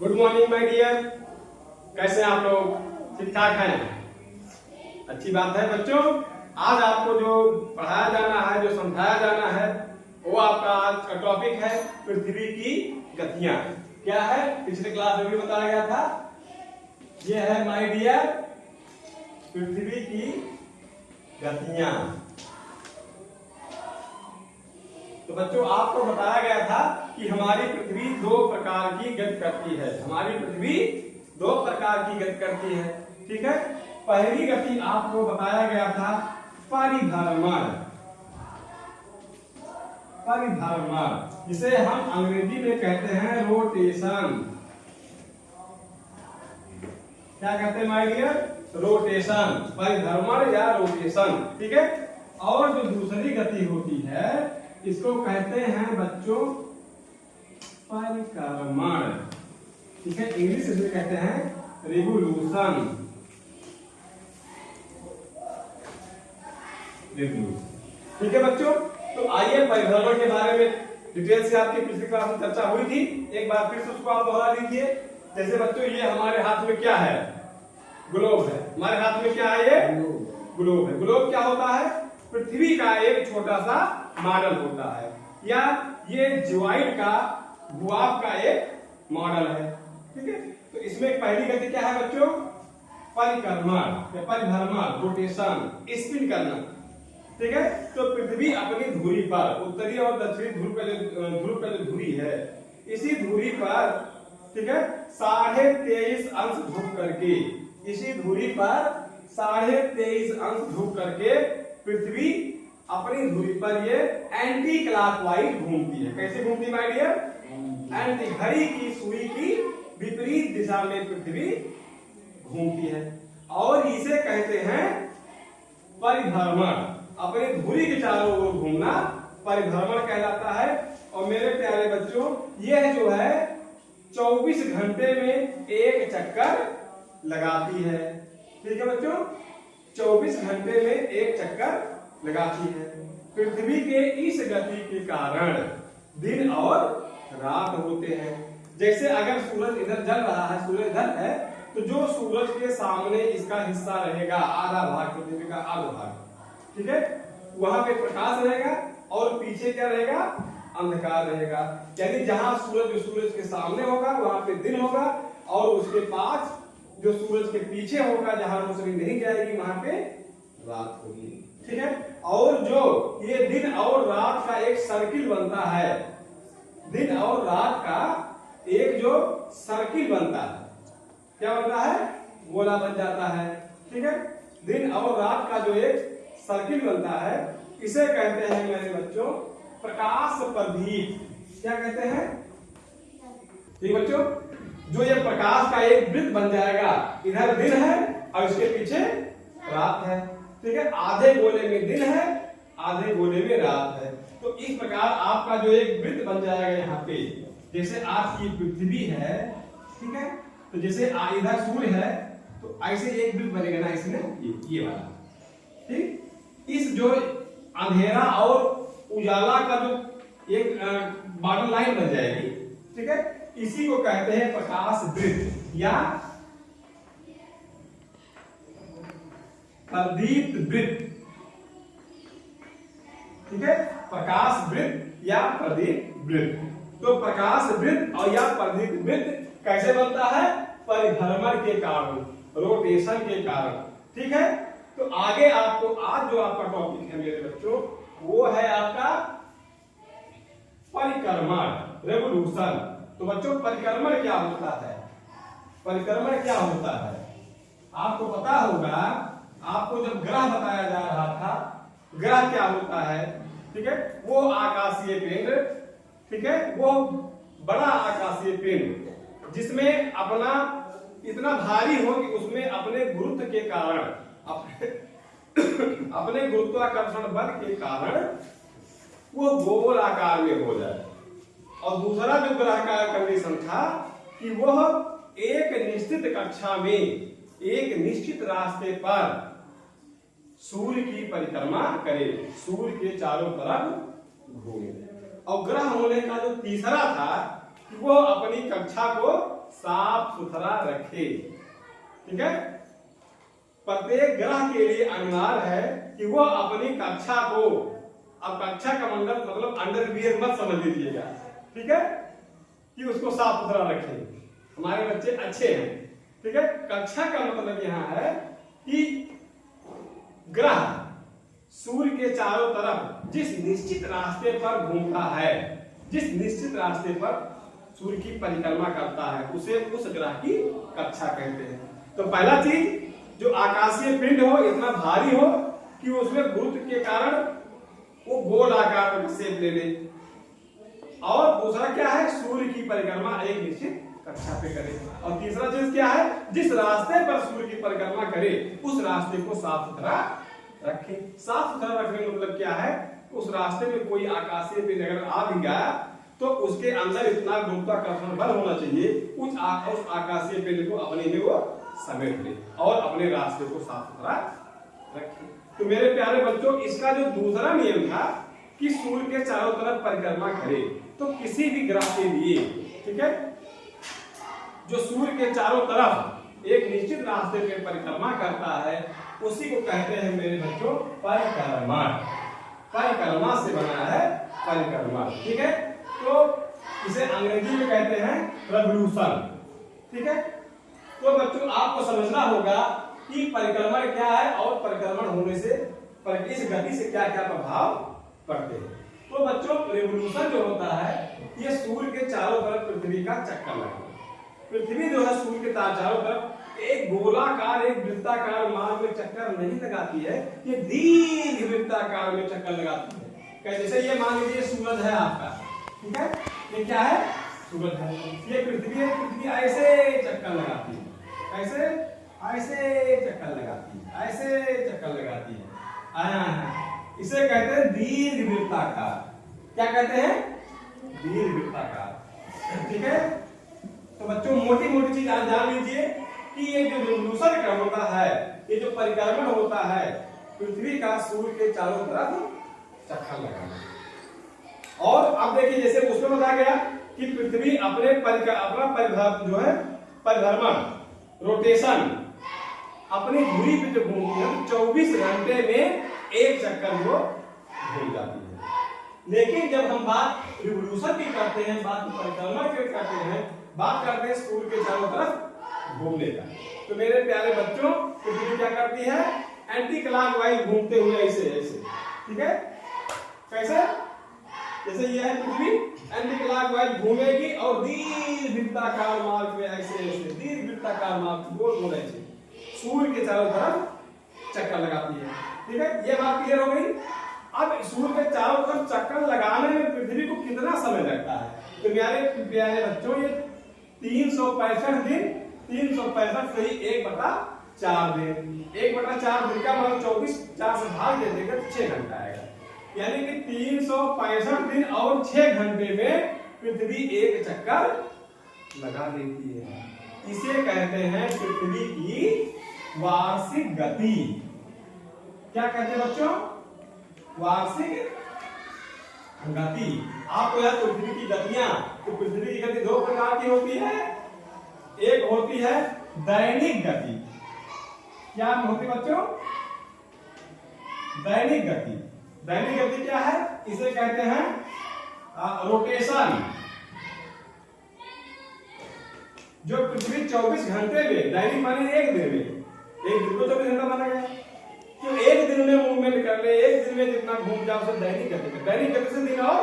Good morning my dear. कैसे हैं आप लोग? ठीक ठाक हैं? अच्छी बात है बच्चों। आज आपको जो पढ़ाया जाना है, जो समझाया जाना है, वो आपका आज का टॉपिक है पृथ्वी की गतियां। क्या है? पिछले क्लास में भी बताया गया था। ये है माय डियर पृथ्वी की गतियां। तो बच्चों आपको बताया गया था कि हमारी पृथ्वी दो प्रकार की गति करती है। हमारी पृथ्वी दो प्रकार की गति करती है। ठीक है। पहली गति आपको बताया गया था परिभ्रमण। परिभ्रमण जिसे हम अंग्रेजी में कहते हैं रोटेशन। क्या कहते हैं माय डियर? रोटेशन। परिभ्रमण या रोटेशन। ठीक है। और जो दूसरी गति होती है इसको कहते हैं बच्चों परिक्रमण। ठीक है। इंग्लिश में कहते हैं रिवोल्यूशन। ठीक है बच्चों। तो आइए परिभ्रमण के बारे में डिटेल से आपकी पिछली क्लास में चर्चा हुई थी। एक बार फिर से उसको आप दोहरा दीजिए। जैसे बच्चों ये हमारे हाथ में क्या है? ग्लोब है। हमारे हाथ में क्या है? ये ग्लोब है। ग्लोब क्या होता है? पृथ्वी का एक छोटा सा मॉडल होता है, या ये ज्वाइड का भूभाग का एक मॉडल है। ठीक है। तो इसमें पहली गति क्या है बच्चों? परिक्रमण या परिभ्रमण, रोटेशन, स्पिन करना। ठीक है। तो पृथ्वी अपनी धुरी पर, उत्तरी और दक्षिणी ध्रुव का जो धुरी है, इसी धुरी पर, ठीक है, 23.5 अंश झुक करके, इसी धुरी पर 23.5 अंश झुक करके पृथ्वी अपनी धुरी पर ये एंटी क्लॉकवाइज घूमती है। कैसे घूमती माय डियर? एंटी, घड़ी की सुई की विपरीत दिशा में पृथ्वी घूमती है और इसे कहते हैं परिभ्रमण। अपनी धुरी के चारों ओर घूमना परिभ्रमण कहलाता है। और मेरे प्यारे बच्चों, यह जो है 24 घंटे में एक चक्कर लगाती है। ठीक है बच्चों, 24 घंटे में एक चक्कर लगाती है। पृथ्वी के इस गति के कारण दिन और रात होते हैं। जैसे अगर सूरज इधर जल रहा है, सूरज इधर है, तो जो सूरज के सामने इसका हिस्सा रहेगा, आधा भाग, पृथ्वी का आधा भाग, ठीक है, वहां पे प्रकाश रहेगा और पीछे क्या रहेगा? अंधकार रहेगा। यानी जहां सूरज के सामने होगा वहां पे दिन होगा, और उसके पास जो सूरज के पीछे होगा, जहां रोशनी नहीं जाएगी, वहां पे रात होगी। ठीक है। और जो ये दिन और रात का एक सर्किल बनता है, दिन और रात का एक जो सर्किल बनता है, क्या बनता है? गोला बन जाता है। ठीक है। दिन और रात का जो एक सर्किल बनता है, इसे कहते हैं मेरे बच्चों प्रकाश प्रदीप। क्या कहते हैं? ठीक बच्चों, जो ये प्रकाश का एक वृत्त बन जाएगा, इधर दिन है और इसके पीछे रात है। ठीक है। आधे गोले में दिन है, आधे गोले में रात है। तो इस प्रकार आपका जो एक वृत्त बन जाएगा यहाँ पे, जैसे आज की पृथ्वी है, ठीक है, तो जैसे इधर सूर्य है, तो ऐसे एक वृत्त बनेगा ना इसमें, ये वाला। ठीक। इस जो अंधेरा और उजाला का जो एक बॉर्डर लाइन बन जाएगी, ठीक है, इसी को कहते हैं प्रकाश वृत्त या प्रदीप्त वृत्त। ठीक है। प्रकाश वृत्त या प्रदीप्त वृत्त। तो प्रकाश वृत्त और या प्रदीप्त वृत्त कैसे बनता है? परिभ्रमण के कारण, रोटेशन के कारण। ठीक है। तो आगे आपको आज जो आपका टॉपिक है मेरे बच्चों, वो है आपका परिक्रमण, रेवोल्यूशन। तो बच्चों परिक्रमण क्या होता है? परिक्रमण क्या होता है? आपको पता होगा, आपको जब ग्रह बताया जा रहा था, ग्रह क्या होता है? ठीक है, वो आकाशीय पिंड, ठीक है, वो बड़ा आकाशीय पिंड जिसमें अपना इतना भारी हो कि उसमें अपने गुरुत्व के कारण, अपने गुरुत्वाकर्षण बल के कारण वो गोल आकार में हो जाए। और दूसरा जो ग्रह का कंडीशन था कि वह एक निश्चित कक्षा में, एक निश्चित रास्ते पर सूर्य की परिक्रमा करे, सूर्य के चारों तरफ घूमे। और ग्रह होने का जो तीसरा था कि वो अपनी कक्षा को साफ सुथरा रखे। ठीक है, प्रत्येक ग्रह के लिए अनिवार्य है कि वो अपनी कक्षा को, अब कक्षा का मतलब अंडरवियर मत समझ लीजिएगा, ठीक है, कि उसको साफ सुथरा रखे, हमारे बच्चे अच्छे हैं। ठीक है, कक्षा का मतलब यहाँ है कि ग्रह सूर्य के चारों तरफ जिस निश्चित रास्ते पर घूमता है, जिस निश्चित रास्ते पर सूर्य की परिक्रमा करता है, उसे उस ग्रह की कक्षा कहते हैं। तो पहला चीज, जो आकाशीय पिंड हो, इतना भारी हो कि उसमें गुरुत्व के कारण वो गोल आकार का शेप ले ले, और दूसरा क्या है, सूर्य की परिक्रमा एक निश्चित कक्षा पे करे, और तीसरा चीज क्या है, जिस रास्ते पर सूर्य की परिक्रमा करे उस रास्ते को साफ सुथरा रखे। साफ सुथरा रखने का मतलब क्या है, उस रास्ते में कोई आकाशीय पिंड अगर आ भी गया तो उसके अंदर इतना गुरुत्वाकर्षण बल होना चाहिए उस आकाशीय पिंड को अपने में वो समेट ले और अपने रास्ते को साफ सुथरा रखे। तो मेरे प्यारे बच्चों, इसका जो दूसरा नियम था कि सूर्य के चारों तरफ परिक्रमा करे, तो किसी भी ग्रह के लिए, ठीक है, जो सूर्य के चारों तरफ एक निश्चित रास्ते पे परिक्रमा करता है उसी को कहते हैं मेरे बच्चों परिक्रमा। परिक्रमा से बना है परिक्रमा। ठीक है, तो इसे अंग्रेजी में कहते हैं रेवोल्यूशन। ठीक है, तो बच्चों आपको समझना होगा कि परिक्रमण क्या है और परिक्रमण होने से इस गति से क्या क्या प्रभाव पड़ते हैं। तो बच्चों, रेवोल्यूशन जो होता है ये सूर्य के चारों तरफ पृथ्वी का चक्कर लगाना। पृथ्वी जो है सूर्य के चारों तरफ एक गोलाकार, एक वृत्ताकार मार्ग में चक्कर नहीं लगाती है, ये दीर्घ वृत्ताकार में चक्कर लगाती है। जैसे ये मान लीजिए सूरज है आपका, ठीक है, ये क्या है, सूरज है, ये पृथ्वी है, पृथ्वी ऐसे चक्कर लगाती है, ऐसे ऐसे चक्कर लगाती है, ऐसे चक्कर लगाती है, इसे कहते हैं दीर्घ वृत्ताकार। क्या कहते हैं, दीर्घ वृत्ताकार। ठीक है, तो बच्चों मोटी मोटी चीज आज जान लीजिए कि ये जो रेवोल्यूशन का होता है, ये जो परिक्रमण होता है पृथ्वी का सूर्य के चारों तरफ चक्कर लगाना। और अब देखिए, जैसे उसमें बताया गया कि पृथ्वी अपना जो है परिभ्रमण, रोटेशन, अपनी धुरी पे जो घूमती है 24 घंटे में एक चक्कर वो घूम जाती है। लेकिन जब हम बात रिवोल्यूशन की करते हैं, बात परिक्रमा की करते हैं, बात करते हैं सूर्य के चारों तरफ घूमने का, तो मेरे प्यारे बच्चों पृथ्वी क्या करती है, एंटी क्लॉकवाइज घूमते हुए ऐसे ऐसे। ठीक है, कैसे, जैसे ये है पृथ्वी एंटी क्लॉकवाइज घूमेगी और दीर्घ वृत्ताकार मार्ग में ऐसे ऐसे दीर्घ वृत्ताकार मार्ग गोल गोल ऐसे सूर्य के चारों तरफ चक्कर लगाती है। ठीक है, ये बात क्लियर हो गई। अब सूर्य के चारों तरफ चक्कर लगाने में पृथ्वी को कितना समय लगता है, तो मेरे प्यारे बच्चों ये 365 दिन, 365 से ही 1/4 दिन, 1/4 दिन का मतलब 24 4 से भाग दे देंगे तो 6 घंटा आएगा, यानी कि 365 दिन और 6 घंटे में पृथ्वी एक चक्कर लगा देती है। इसे कहते हैं पृथ्वी की वार्षिक गति। क्या कहते हैं बच्चों, वार्षिक गति। आपको याद पृथ्वी की गतियां, तो पृथ्वी की गति 2 प्रकार की होती है। एक होती है दैनिक गति। क्या होती है बच्चों, दैनिक गति। दैनिक गति क्या है, इसे कहते हैं रोटेशन। जो पृथ्वी 24 घंटे में, दैनिक माने एक दिन में, एक दिन को 24 घंटा माना गया, तो एक दिन में मूवमेंट कर ले, एक दिन में जितना घूम जाओ उसे दैनिक गति। दैनिक गति से दिन और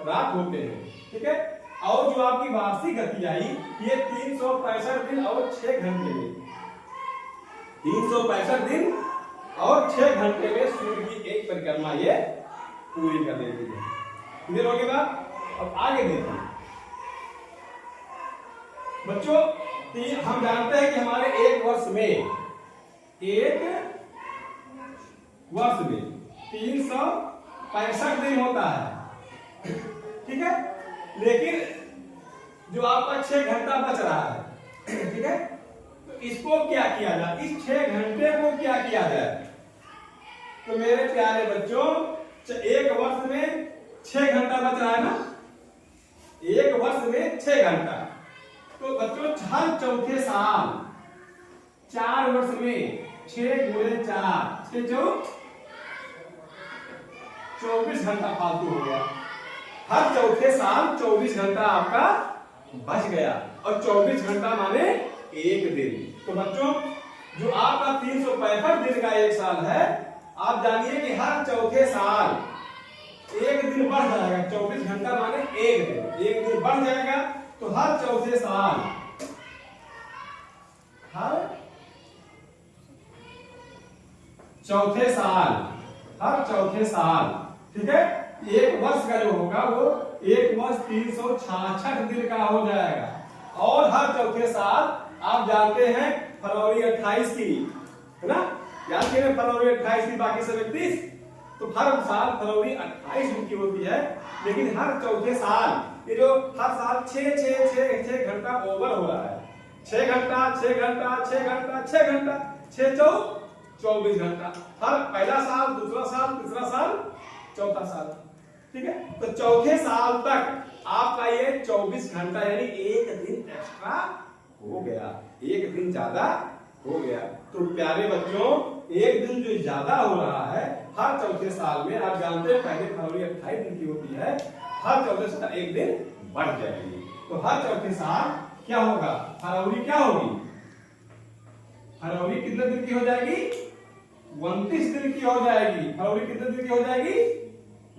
रात होते हैं। ठीक है, और जो आपकी वार्षिक गति आई ये 365 दिन और 6 घंटे में, 365 दिन और 6 घंटे में सूर्य की एक परिक्रमा ये पूरी कर लेती है। क्लियर हो गई बात। अब आगे देखिए बच्चों, हम जानते हैं कि हमारे एक वर्ष में 365 दिन होता है। ठीक है, लेकिन जो आपका 6 घंटा बच रहा है, ठीक है, तो इसको क्या किया जाए, इस 6 घंटे को क्या किया जाए, तो मेरे प्यारे बच्चों एक वर्ष में 6 घंटा बच रहा है ना, एक वर्ष में 6 घंटा। तो बच्चों हर चौथे साल 4 वर्ष में 6 गुणे 4 6 24 घंटा फालतू हो गया। हर चौथे साल 24 घंटा आपका बच गया और 24 घंटा माने एक दिन। तो बच्चों जो आपका 365 दिन का एक साल है, आप जानिए कि हर चौथे साल एक दिन बढ़ जाएगा। 24 घंटा माने एक दिन बढ़ जाएगा। तो हर चौथे साल हर चौथे साल ठीक है, एक वर्ष का जो होगा वो एक वर्ष 366 दिन का हो जाएगा। और हर चौथे साल आप जानते हैं फरवरी 28 की है ना, जानते हैं फरवरी 28 की, बाकी सब 31। तो हर साल फरवरी 28 दिन की होती है, लेकिन हर चौथे साल ये जो हर साल 6 घंटा ओवर हो रहा है। 6 घंटा 6 घंटा 6 घंटा 6 घंटा 6 24 घंटा। हर पहला साल, दूसरा साल, तीसरा साल, चौथा साल। ठीक है, तो चौथे साल तक आपका ये 24 घंटा यानी एक दिन एक्स्ट्रा हो गया, एक दिन ज्यादा हो गया। तो प्यारे बच्चों एक दिन जो ज्यादा हो रहा है हर चौथे साल में, आप जानते हैं पहले फरवरी 28 दिन की होती है, हर चौथे साल एक दिन बढ़ जाएगी। तो हर चौथे साल क्या होगा, फरवरी क्या होगी, फरवरी कितने दिन की हो जाएगी, 29 दिन की हो जाएगी। फरवरी कितने दिन की हो जाएगी,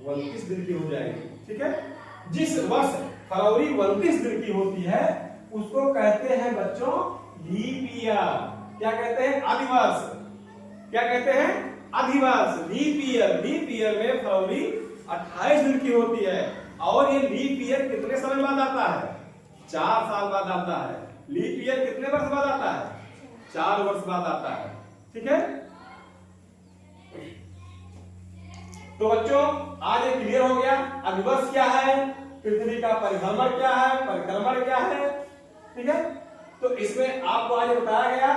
29 दिन की हो जाएगी। ठीक है, जिस वर्ष फरवरी 29 दिन की होती है उसको कहते हैं बच्चों लीप ईयर। क्या कहते हैं, अधिवर्ष। क्या कहते हैं, अधिवर्ष, लीप ईयर। लीप ईयर में फरवरी 28 दिन की होती है। और ये लीप ईयर कितने समय बाद आता है, 4 साल बाद आता है। लीप ईयर कितने वर्ष बाद आता है, 4 वर्ष बाद आता है। ठीक है, तो बच्चों आज ये क्लियर हो गया अधिवर्ष क्या है, पृथ्वी का परिभ्रमण क्या है, परिक्रमण क्या है। ठीक है, तो इसमें आपको आज बताया गया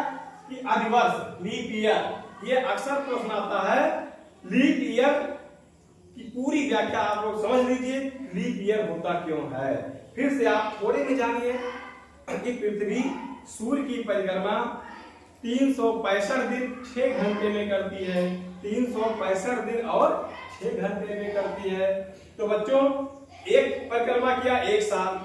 कि अधिवर्ष लीप ईयर, ये अक्सर प्रश्न आता है। लीप ईयर की पूरी व्याख्या आप लोग समझ लीजिए, लीप ईयर होता क्यों है। फिर से आप थोड़े में जानिए कि पृथ्वी सूर्य की परिक्रमा 365 दिन 6 घंटे में करती है। 365 दिन और 6 घंटे में करती है। तो बच्चों एक परिक्रमा किया, एक साल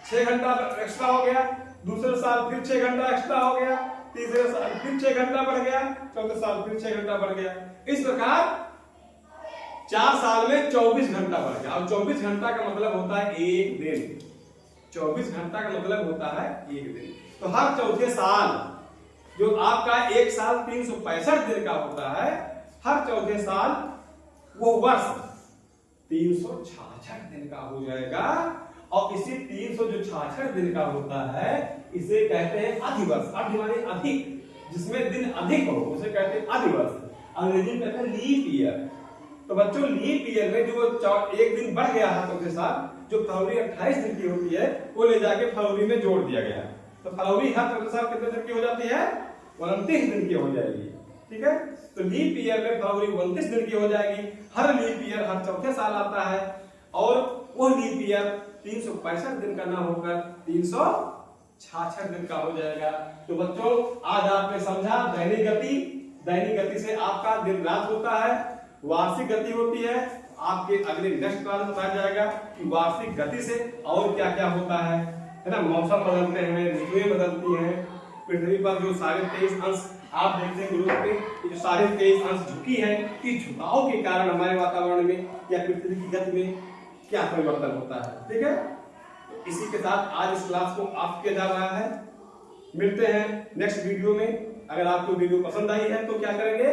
6 घंटा एक्स्ट्रा हो गया, दूसरे साल फिर 6 घंटा एक्स्ट्रा हो गया, तीसरे साल फिर 6 घंटा बढ़ गया, चौथे साल फिर 6 घंटा बढ़ गया। इस प्रकार 4 साल में 24 घंटा बढ़ गया। और 24 घंटा का मतलब होता है एक दिन। 24 घंटा का मतलब होता है एक दिन। तो हर चौथे साल जो आपका एक साल 365 दिन का होता है, हर चौथे साल वो वर्ष 366 दिन का हो जाएगा। और इसी 366 दिन का होता है, इसे कहते हैं अधिवर्ष। अधि माने अधिक, जिसमें दिन अधिक हो उसे कहते हैं अधिवर्ष। अंग्रेजी में कहते हैं लीप ईयर। तो बच्चों लीप ईयर में जो एक दिन बढ़ गया है चौथे साल, जो फरवरी 28 दिन की होती है, वो ले जाके फरवरी में जोड़ दिया गया। तो फरवरी हर चौथे साल कितने दिन की हो जाती है, 29 दिन की हो जाएगी। ठीक है, तो लीप ईयर में फरवरी 29 दिन की हो जाएगी। हर लीप ईयर हर चौथे साल आता है। और वो लीप ईयर 365 दिन का ना होकर 366 दिन का हो जाएगा। तो बच्चों आज आपने समझा दैनिक गति। दैनिक गति से आपका दिन रात होता है, वार्षिक गति होती है। आपके अगले नेक्स्ट क्लास में बताया जाएगा कि वार्षिक गति से और क्या क्या होता है ना। मौसम बदलते हैं, ऋतुएं बदलती हैं। पृथ्वी पर जो 23.5 अंश आप देखते हैं ग्रुप पे, जो 23.5 अंश झुकी है, इस झुकाव के कारण हमारे वातावरण में या पृथ्वी की गति में क्या परिवर्तन होता है। ठीक है, इसी के साथ आज इस क्लास को ऑफ किया जा रहा है। मिलते हैं नेक्स्ट वीडियो में। अगर आपको वीडियो पसंद आई है तो क्या करेंगे,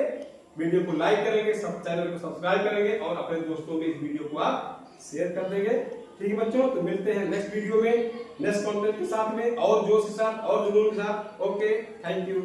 वीडियो को लाइक करेंगे, सब चैनल को सब्सक्राइब करेंगे और अपने दोस्तों में इस वीडियो को आप शेयर कर देंगे। ठीक है बच्चों, तो मिलते हैं नेक्स्ट वीडियो में नेक्स्ट कंटेंट के साथ में, और जोश के साथ और जुनून के साथ। Okay, thank you.